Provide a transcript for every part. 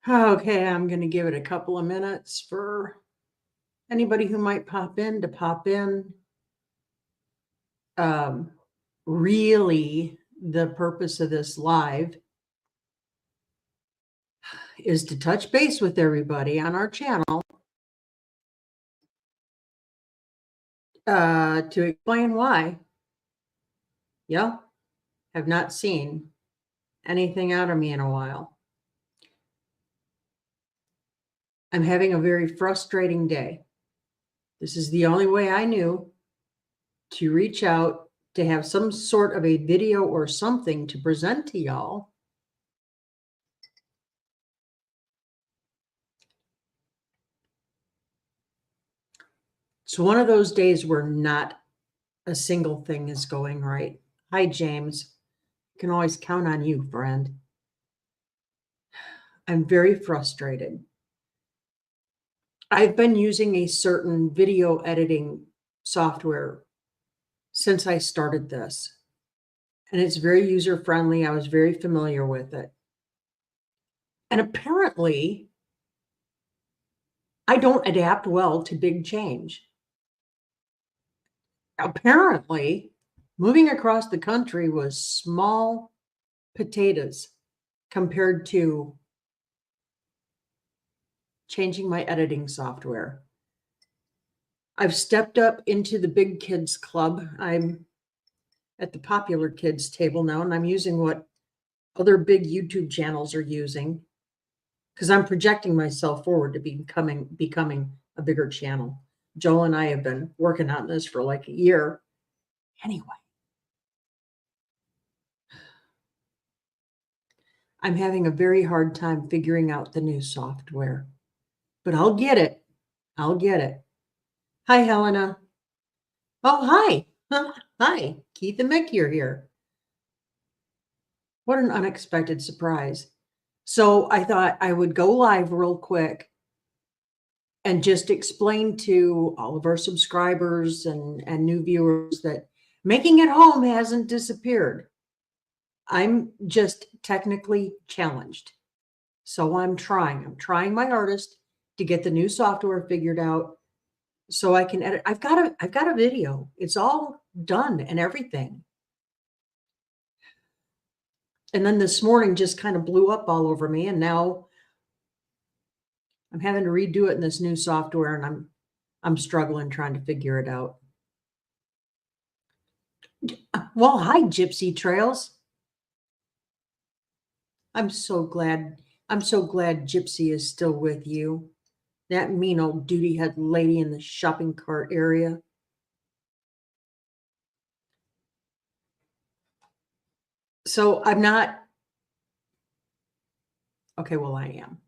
Okay, I'm going to give it a couple of minutes for anybody who might pop in to pop in. Um, really, the purpose of this live is to touch base with everybody on our channel to explain why, have not seen anything out of me in a while. I'm having a very frustrating day. This is the only way I knew to reach out to have some sort of a video or something to present to y'all. It's one of those days where not a single thing is going right. Hi, James. You can always count on you, friend. I'm very frustrated. I've been using a certain video editing software since I started this, and it's very user-friendly. I was very familiar with it. And apparently, I don't adapt well to big change. Apparently, moving across the country was small potatoes compared to changing my editing software. I've stepped up into the big kids club. I'm at the popular kids table now, and I'm using what other big YouTube channels are using because I'm projecting myself forward to becoming a bigger channel. Joel and I have been working on this for like a year. Anyway, I'm having a very hard time figuring out the new software, but I'll get it. I'll get it. Hi, Helena. Oh, hi. Hi, Keith and Mickey are here. What an unexpected surprise. So I thought I would go live real quick and just explain to all of our subscribers and new viewers that making it home hasn't disappeared. I'm just technically challenged. So I'm trying my hardest to get the new software figured out so I can edit. I've got a video. It's all done and everything. And then this morning just kind of blew up all over me, and now I'm having to redo it in this new software, and I'm struggling trying to figure it out. Well, hi, Gypsy Trails. I'm so glad Gypsy is still with you. That mean old duty head lady in the shopping cart area. So I'm not, okay, well, I am.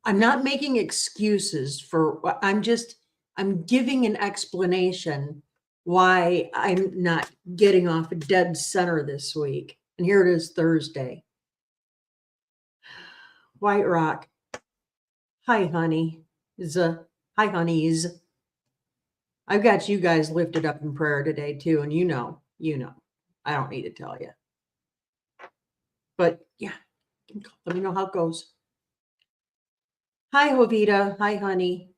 I'm not making excuses I'm giving an explanation why I'm not getting off a dead center this week. And here it is Thursday. White Rock. Hi, honey. Hi, honeys. I've got you guys lifted up in prayer today too, and you know. I don't need to tell you. But yeah, let me know how it goes. Hi, Jovita. Hi, honey.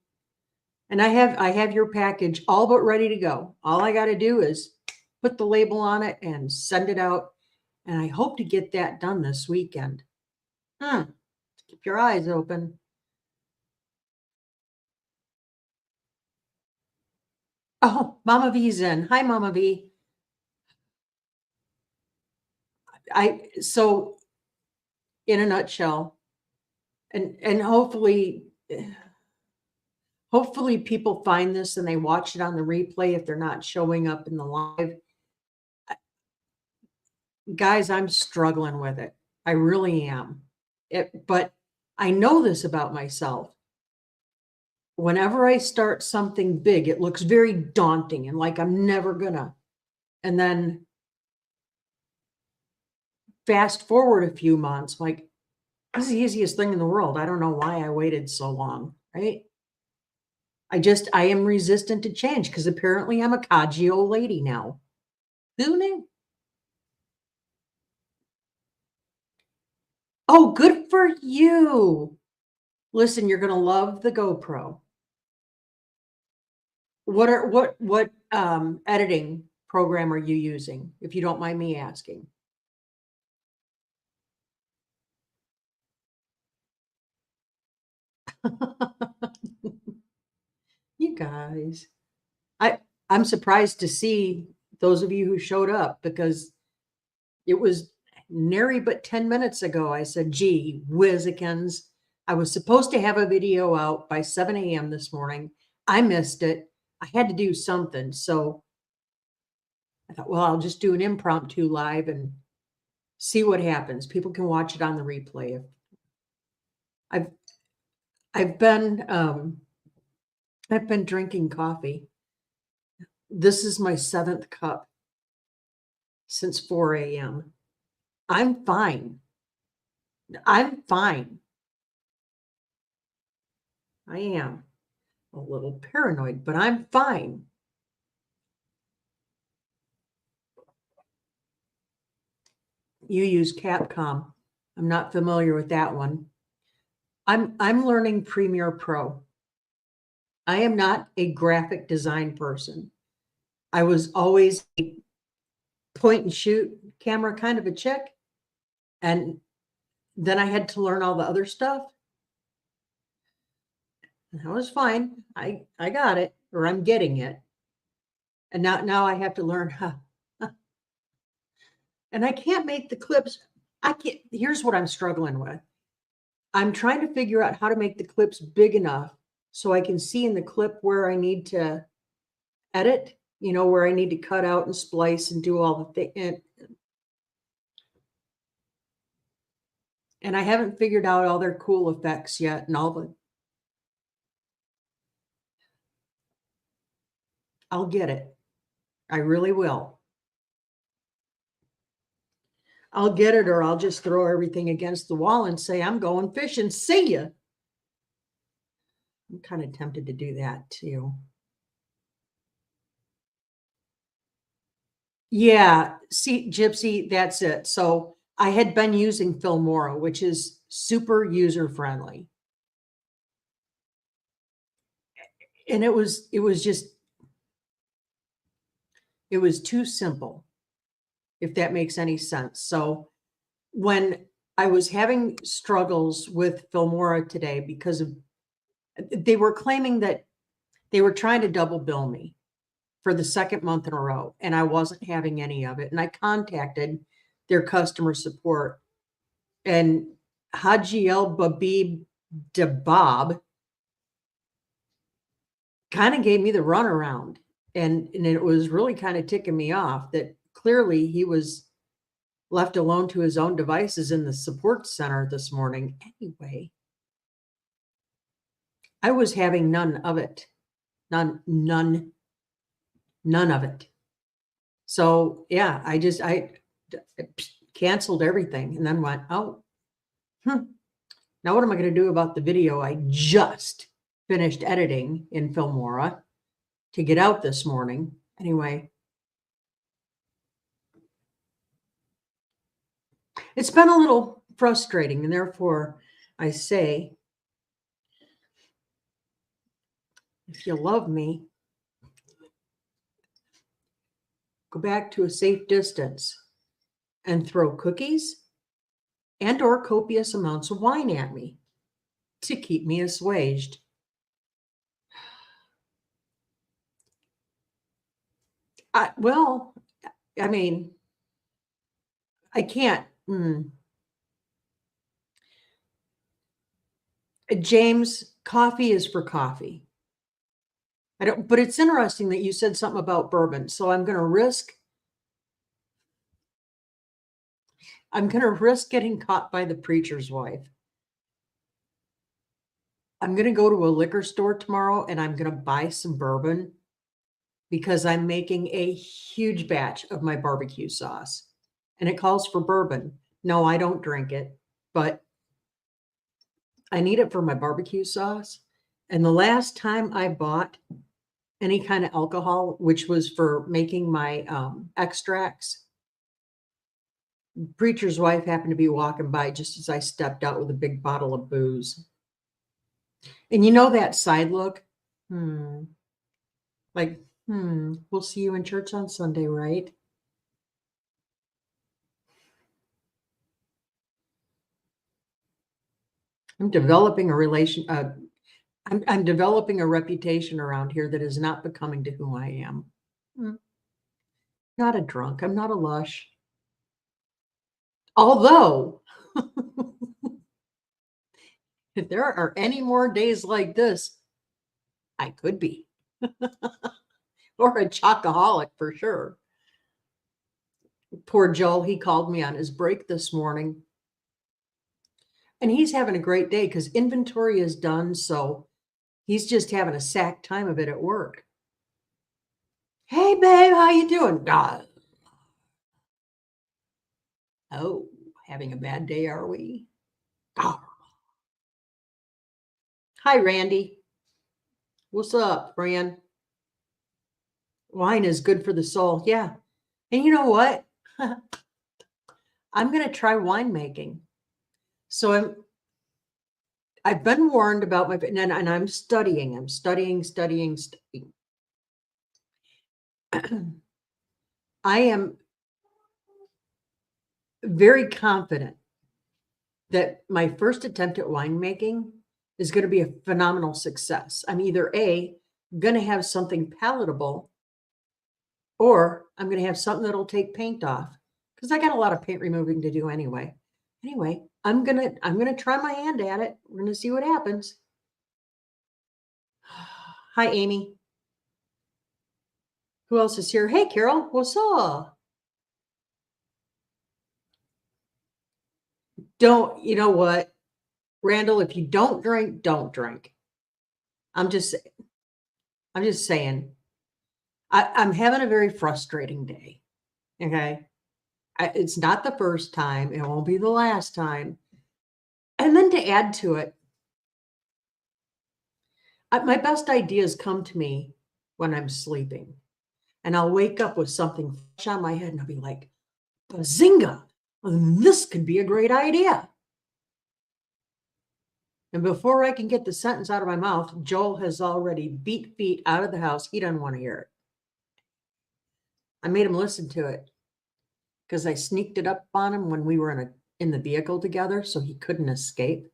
And I have your package all but ready to go. All I got to do is put the label on it and send it out. And I hope to get that done this weekend. Keep your eyes open. Oh, Mama V's in. Hi, Mama V. So in a nutshell, and hopefully people find this and they watch it on the replay if they're not showing up in the live. Guys, I'm struggling with it. I really am. But I know this about myself. Whenever I start something big, it looks very daunting and like I'm never gonna. And then fast forward a few months, like, this is the easiest thing in the world. I don't know why I waited so long, right? I am resistant to change because apparently I'm a codgy old lady now. Who knew? Oh, good for you. Listen, you're going to love the GoPro. What editing program are you using, if you don't mind me asking? You guys. I I'm surprised to see those of you who showed up because it was nary but 10 minutes ago. I said, gee, whizzikins. I was supposed to have a video out by 7 a.m. this morning. I missed it. I had to do something. So I thought, well, I'll just do an impromptu live and see what happens. People can watch it on the replay. I've I've been I've been drinking coffee. This is my 7th cup since 4 a.m. I'm fine. I'm fine. I am a little paranoid, but I'm fine. You use Capcom. I'm not familiar with that one. I'm learning Premiere Pro. I am not a graphic design person. I was always a point and shoot camera kind of a chick. And then I had to learn all the other stuff. And that was fine. I got it, or I'm getting it. And now I have to learn how. And I can't make the clips. I can't. Here's what I'm struggling with. I'm trying to figure out how to make the clips big enough so I can see in the clip where I need to edit, where I need to cut out and splice and do all the things. And I haven't figured out all their cool effects yet and all the. I'll get it. I really will. I'll get it, or I'll just throw everything against the wall and say, I'm going fishing. See ya. I'm kind of tempted to do that too. Yeah, see, Gypsy, that's it. So I had been using Filmora, which is super user friendly. And it was too simple, if that makes any sense. So when I was having struggles with Filmora today because they were claiming that they were trying to double bill me for the 2nd month in a row, and I wasn't having any of it. And I contacted their customer support, and Haji El Babib Debab kind of gave me the runaround. And it was really kind of ticking me off that clearly he was left alone to his own devices in the support center this morning. Anyway, I was having none of it. None of it. So yeah, I canceled everything and then went, oh, now what am I going to do about the video I just finished editing in Filmora to get out this morning? Anyway, it's been a little frustrating, and therefore I say, if you love me, go back to a safe distance and throw cookies and or copious amounts of wine at me to keep me assuaged. Well, I mean, I can't. James, coffee is for coffee. I don't, but it's interesting that you said something about bourbon. So I'm going to risk getting caught by the preacher's wife. I'm going to go to a liquor store tomorrow and I'm going to buy some bourbon because I'm making a huge batch of my barbecue sauce and it calls for bourbon. No, I don't drink it, but I need it for my barbecue sauce. And the last time I bought any kind of alcohol, which was for making my extracts, preacher's wife happened to be walking by just as I stepped out with a big bottle of booze. And you know that side look? Hmm. Like, we'll see you in church on Sunday, right? I'm developing a relation. I'm developing a reputation around here that is not becoming to who I am. Mm, Not a drunk. I'm not a lush. Although, if there are any more days like this, I could be, or a chocoholic for sure. Poor Joel, he called me on his break this morning, and he's having a great day because inventory is done. So he's just having a sack time of it at work. Hey, babe, how you doing? Oh, having a bad day, are we? Ah. Hi, Randy. What's up, Fran? Wine is good for the soul. Yeah. And you know what? I'm going to try winemaking. So I've been warned about and I'm studying. I'm studying. I am very confident that my first attempt at winemaking is going to be a phenomenal success. I'm either A, going to have something palatable, or I'm going to have something that'll take paint off because I got a lot of paint removing to do anyway. Anyway, I'm gonna try my hand at it. We're gonna see what happens. Hi, Amy. Who else is here? Hey, Carol. What's up? Don't you know what, Randall? If you don't drink, don't drink. I'm just I'm just saying. I'm having a very frustrating day. Okay. It's not the first time. It won't be the last time. And then to add to it, my best ideas come to me when I'm sleeping. And I'll wake up with something fresh on my head and I'll be like, bazinga, this could be a great idea. And before I can get the sentence out of my mouth, Joel has already beat feet out of the house. He doesn't want to hear it. I made him listen to it because I sneaked it up on him when we were in the vehicle together so he couldn't escape.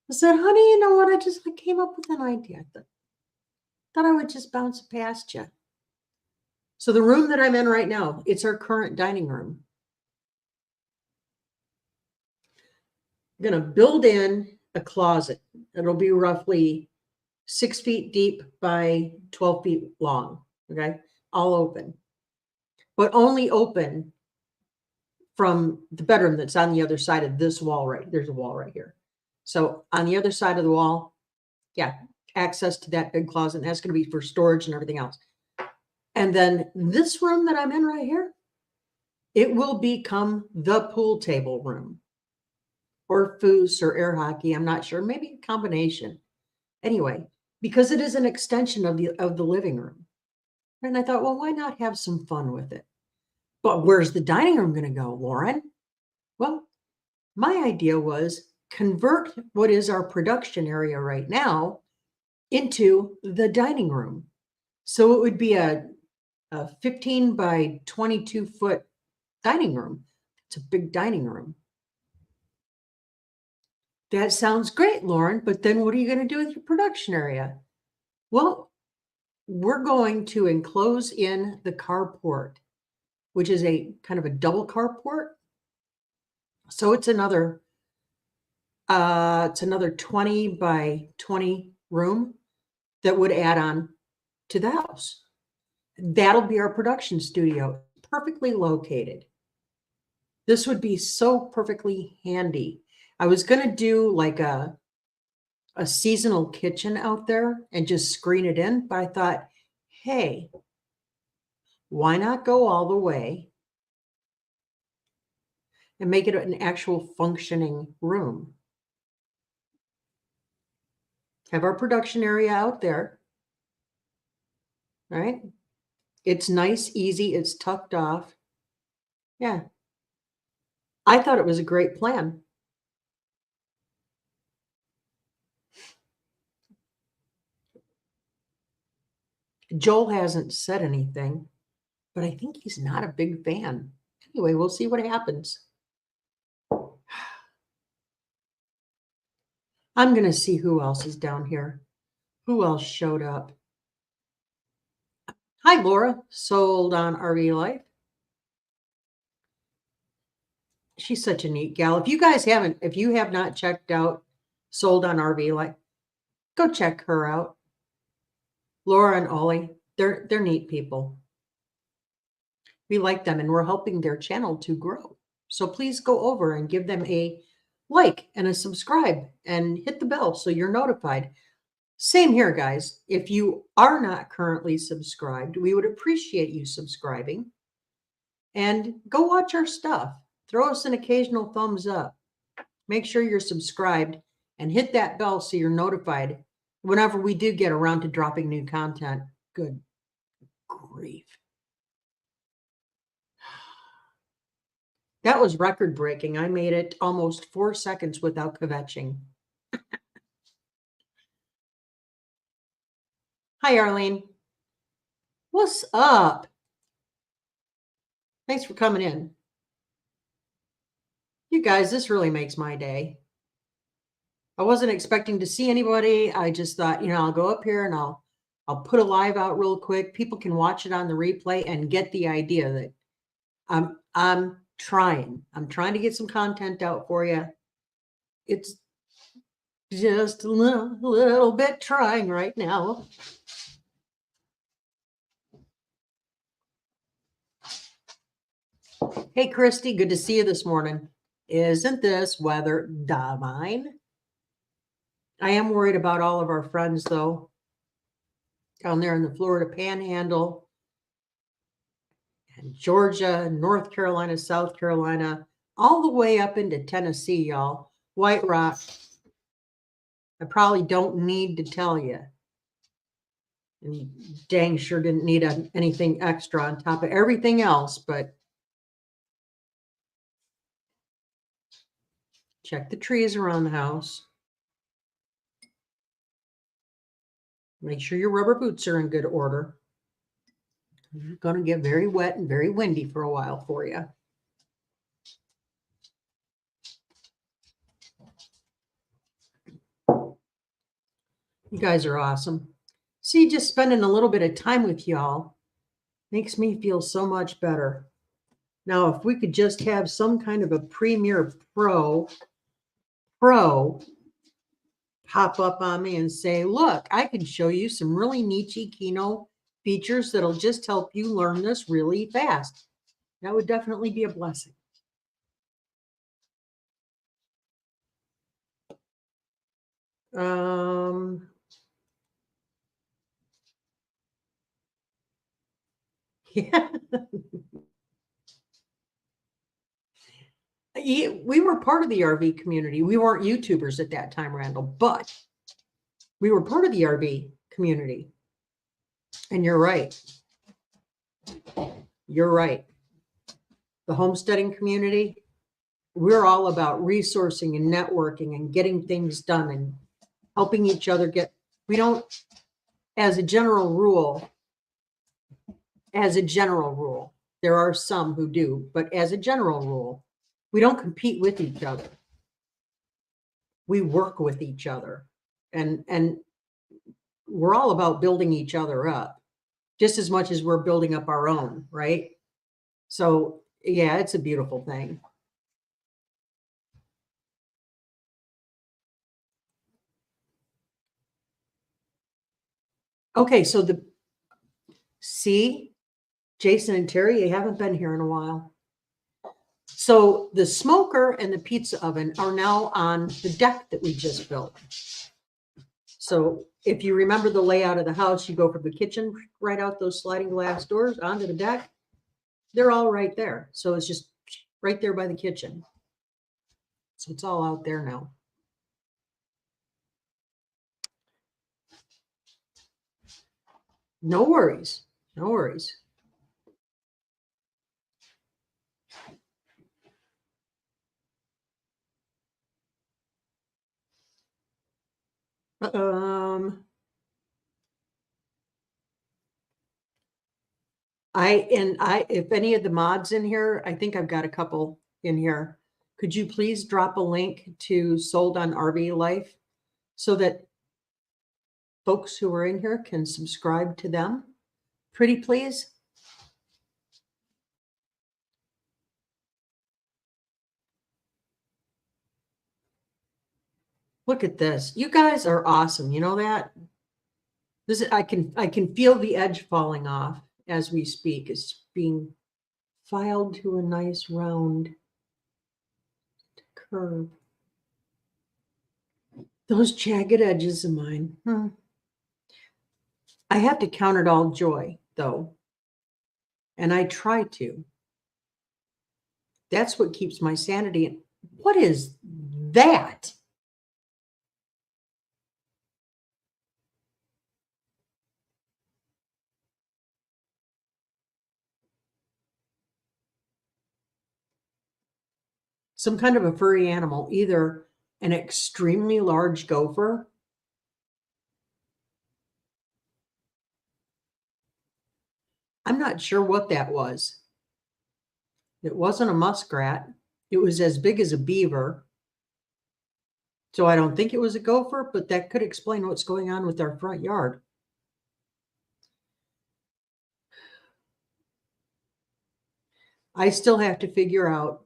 I said, honey, you know what? I just came up with an idea. I thought I would just bounce it past you. So the room that I'm in right now, it's our current dining room. I'm going to build in a closet. It'll be roughly 6 feet deep by 12 feet long. Okay. All open, but only open from the bedroom that's on the other side of this wall, right? There's a wall right here. So on the other side of the wall, yeah, access to that big closet. That's going to be for storage and everything else. And then this room that I'm in right here, it will become the pool table room or foos or air hockey. I'm not sure, maybe a combination. Anyway, because it is an extension of the living room. And I thought, well, why not have some fun with it? But where's the dining room going to go, Lauren? Well, my idea was convert what is our production area right now into the dining room. So it would be a 15 by 22 foot dining room. It's a big dining room. That sounds great, Lauren, but then what are you going to do with your production area? Well, we're going to enclose in the carport, which is a kind of a double carport. So it's another 20 by 20 room that would add on to the house. That'll be our production studio, perfectly located. This would be so perfectly handy. I was going to do like a seasonal kitchen out there and just screen it in, but I thought, hey, why not go all the way and make it an actual functioning room? Have our production area out there, right? It's nice, easy, it's tucked off. Yeah. I thought it was a great plan. Joel hasn't said anything, but I think he's not a big fan. Anyway, we'll see what happens. I'm going to see who else is down here. Who else showed up? Hi, Laura. Sold on RV Life. She's such a neat gal. If you have not checked out Sold on RV Life, go check her out. Laura and Ollie, they're neat people. We like them and we're helping their channel to grow. So please go over and give them a like and a subscribe and hit the bell so you're notified. Same here, guys. If you are not currently subscribed, we would appreciate you subscribing and go watch our stuff. Throw us an occasional thumbs up. Make sure you're subscribed and hit that bell so you're notified whenever we do get around to dropping new content. Good grief. That was record breaking. I made it almost 4 seconds without kvetching. Hi, Arlene. What's up? Thanks for coming in. You guys, this really makes my day. I wasn't expecting to see anybody. I just thought, I'll go up here and I'll put a live out real quick. People can watch it on the replay and get the idea that I'm trying. I'm trying to get some content out for you. It's just a little bit trying right now. Hey, Christy, good to see you this morning. Isn't this weather divine? I am worried about all of our friends, though, down there in the Florida Panhandle and Georgia, North Carolina, South Carolina, all the way up into Tennessee, y'all. White Rock. I probably don't need to tell you. And dang sure didn't need anything extra on top of everything else, but check the trees around the house. Make sure your rubber boots are in good order. It's going to get very wet and very windy for a while for you. You guys are awesome. See, just spending a little bit of time with y'all makes me feel so much better. Now, if we could just have some kind of a Premiere Pro pop up on me and say, look, I can show you some really niche Kino features that'll just help you learn this really fast. That would definitely be a blessing. Yeah. We were part of the RV community. We weren't YouTubers at that time, Randall, but we were part of the RV community. And you're right. You're right. The homesteading community, we're all about resourcing and networking and getting things done and helping each other we don't, as a general rule, there are some who do, but as a general rule, we don't compete with each other. We work with each other, and we're all about building each other up just as much as we're building up our own, right? So yeah, it's a beautiful thing. Okay, so Jason and Terry, you haven't been here in a while. So the smoker and the pizza oven are now on the deck that we just built. So if you remember the layout of the house, you go from the kitchen right out those sliding glass doors onto the deck. They're all right there. So it's just right there by the kitchen. So it's all out there now. No worries. No worries. If any of the mods in here, I think I've got a couple in here. Could you please drop a link to Sold on RV Life so that folks who are in here can subscribe to them? Pretty please. Look at this. You guys are awesome. You know that? I can feel the edge falling off as we speak. It's being filed to a nice round curve. Those jagged edges of mine. I have to count it all joy, though. And I try to. That's what keeps my sanity. What is that? Some kind of a furry animal, either an extremely large gopher. I'm not sure what that was. It wasn't a muskrat. It was as big as a beaver. So I don't think it was a gopher, but that could explain what's going on with our front yard. I still have to figure out.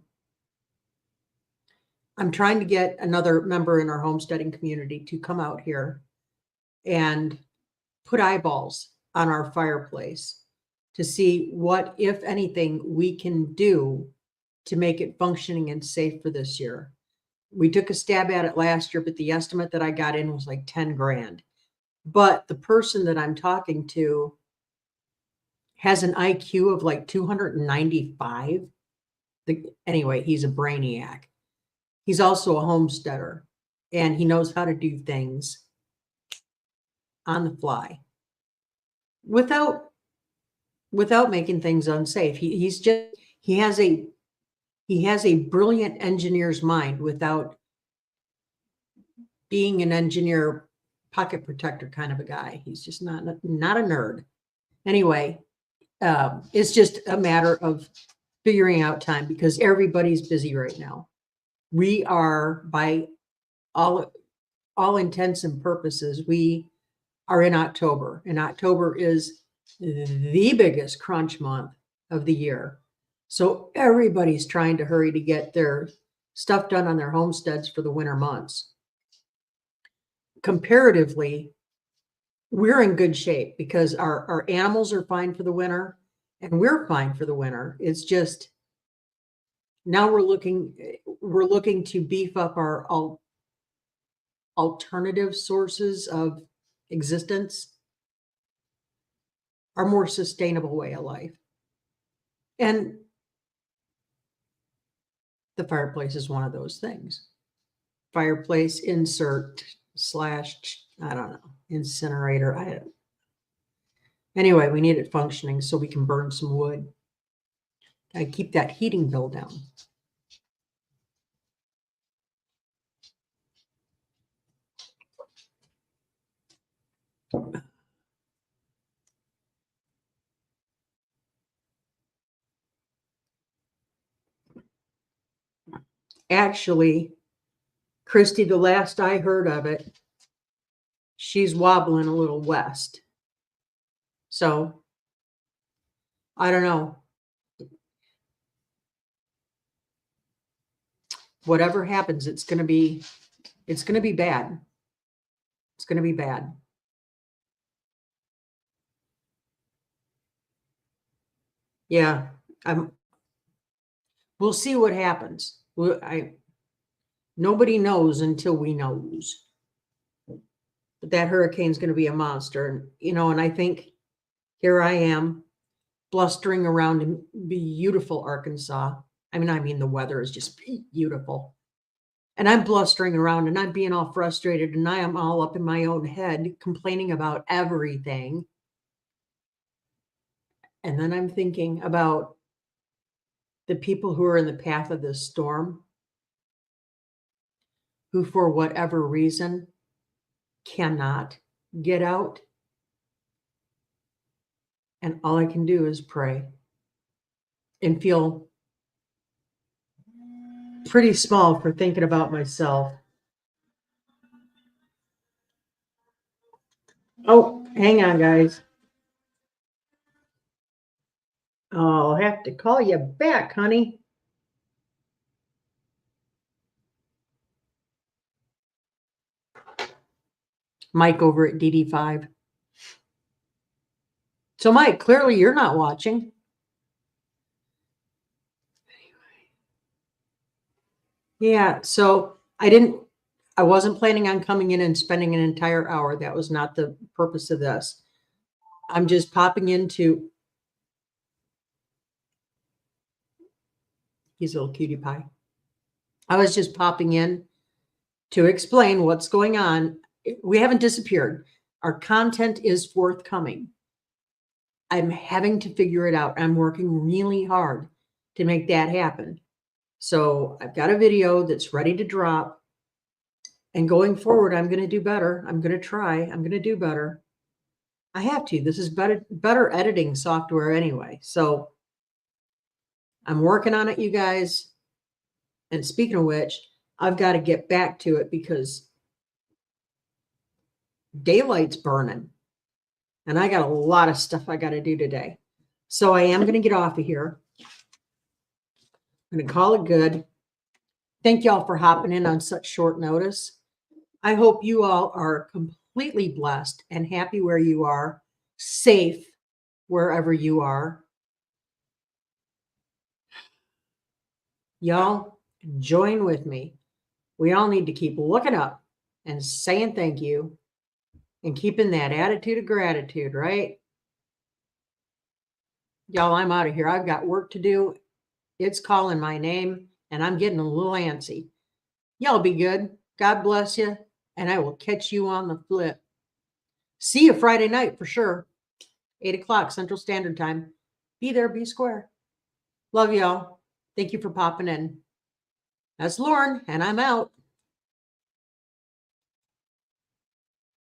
I'm trying to get another member in our homesteading community to come out here and put eyeballs on our fireplace to see what, if anything, we can do to make it functioning and safe for this year. We took a stab at it last year, but the estimate that I got in was like 10 grand. But the person that I'm talking to has an IQ of like 295. Anyway, he's a brainiac. He's also a homesteader, and he knows how to do things on the fly without making things unsafe. He has a brilliant engineer's mind without being an engineer pocket protector kind of a guy. He's just not a nerd. Anyway, it's just a matter of figuring out time because everybody's busy right now. We are, by all intents and purposes, we are in October, and October is the biggest crunch month of the year. So everybody's trying to hurry to get their stuff done on their homesteads for the winter months. Comparatively, we're in good shape because our animals are fine for the winter and we're fine for the winter. It's just now we're looking to beef up our alternative sources of existence, our more sustainable way of life. And the fireplace is one of those things. Fireplace insert / I don't know, incinerator. Anyway, we need it functioning so we can burn some wood. I keep that heating bill down. Actually, Christy, the last I heard of it, she's wobbling a little west. So I don't know. Whatever happens, it's going to be bad. It's going to be bad. Yeah, we'll see what happens. Nobody knows until we knows. But that hurricane's going to be a monster, and I think here I am blustering around in beautiful Arkansas. I mean, the weather is just beautiful. And I'm blustering around and I'm being all frustrated and I am all up in my own head complaining about everything. And then I'm thinking about the people who are in the path of this storm, who for whatever reason cannot get out. And all I can do is pray and feel pretty small for thinking about myself. Oh, hang on, guys. I'll have to call you back, honey. Mike over at DD5. So, Mike, clearly you're not watching. Yeah, so I wasn't planning on coming in and spending an entire hour. That was not the purpose of this. I'm just popping into, he's a little cutie pie. I was just popping in to explain what's going on. We haven't disappeared. Our content is forthcoming. I'm having to figure it out. I'm working really hard to make that happen. So I've got a video that's ready to drop. And going forward, I'm going to do better. I'm going to try. I'm going to do better. I have to. This is better editing software anyway. So I'm working on it, you guys. And speaking of which, I've got to get back to it because daylight's burning. And I got a lot of stuff I got to do today. So I am going to get off of here. I'm going to call it good. Thank y'all for hopping in on such short notice. I hope you all are completely blessed and happy where you are, safe wherever you are. Y'all, join with me. We all need to keep looking up and saying thank you and keeping that attitude of gratitude, right? Y'all, I'm out of here. I've got work to do. It's calling my name and I'm getting a little antsy. Y'all be good. God bless you. And I will catch you on the flip. See you Friday night for sure. 8 o'clock Central Standard Time. Be there, be square. Love y'all. Thank you for popping in. That's Lauren, and I'm out.